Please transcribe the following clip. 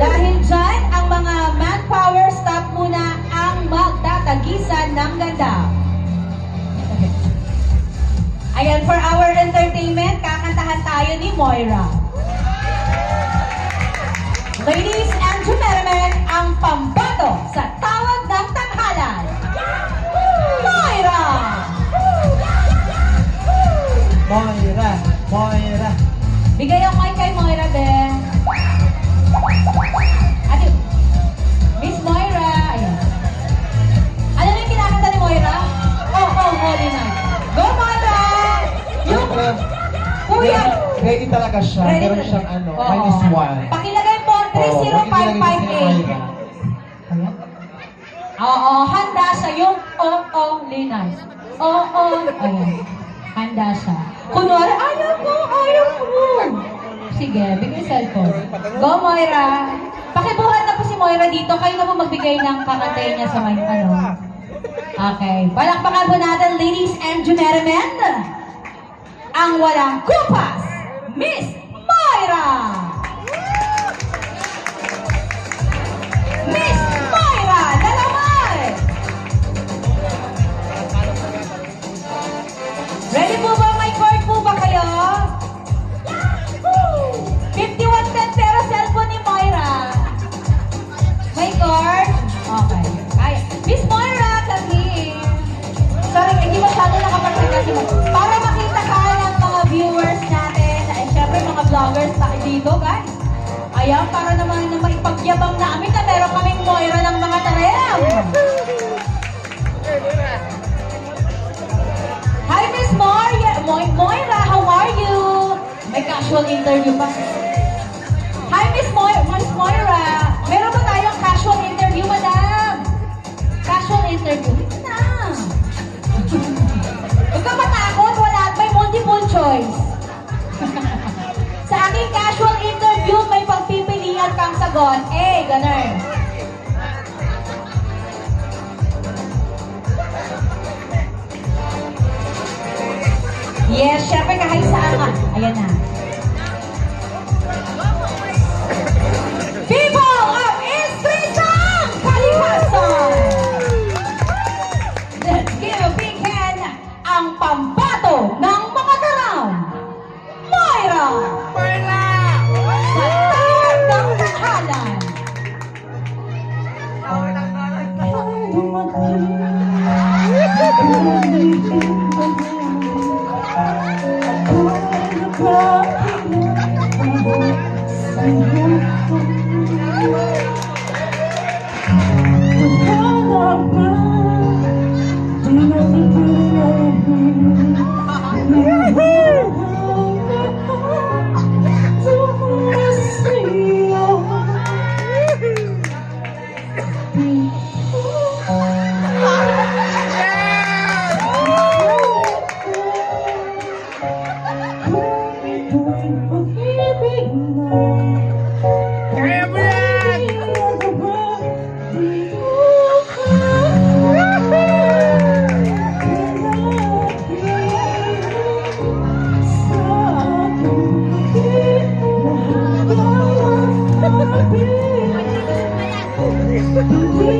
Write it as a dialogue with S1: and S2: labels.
S1: Dahil dyan, ang mga manpower staff muna ang magtatagisan ng ganda. Ayan, for our entertainment, kakantahan tayo ni Moira. Ladies and gentlemen, ang pambato sa tawag ng tanghalan, Moira!
S2: Moira, Moira.
S1: Bigay ang mic kay Moira, be. Ano? Miss Moira. Ayan. Ano na yung kinakanta ni Moira? Oh, Holy Night. Go, Moira! Yung... Kuya!
S2: Ready talaga siya.
S1: Ready
S2: Meron
S1: talaga.
S2: siyang ano,
S1: Oo.
S2: -1.
S1: Pakilagay po, 30558.
S2: Ano?
S1: Oo, handa siya yung Holy Night. Oo, ayan. Handa siya. Kunwari, ayaw ko. Sige, bigay cellphone. Go, Moira. Pakibuhat na po si Moira dito. Kayo na po magbigay ng kakatay niya sa may ano. Okay. Palakpakan po natin, ladies and gentlemen, ang walang kupas, Miss Moira! Miss Moira Dalamay! Ready po ba? May cord po ba kayo? 5110 pero cellphone ni Moira. May cord? Okay. Ay, Miss Moira, come here. Sorry, hindi masyado nakapagsagat si Moira. Para makita ka ng mga viewers natin, ay syempre mga vloggers tayo dito, guys. Ayan, para naman na maipagyabang namin na meron kaming Moira ng mga tarem. Hi, Miss Moira. Moira, how are you? May casual interview pa. Hi, Miss Moira. Meron ba tayong casual interview, madam? Casual interview. Dito na. Huwag ka matakot. Wala. May multiple choice. Sa aking casual interview, may pagpipilian kang sagot. Ganun. Yes, syempre kahit saan ka. Ayan na. People of Istritang Kalikasan! Let's give a big hand ang pambato ng mga taram, Moira!
S3: Moira!
S1: Sa tawag ng tanghalan.
S3: Kaya mo yan!
S1: Thank you.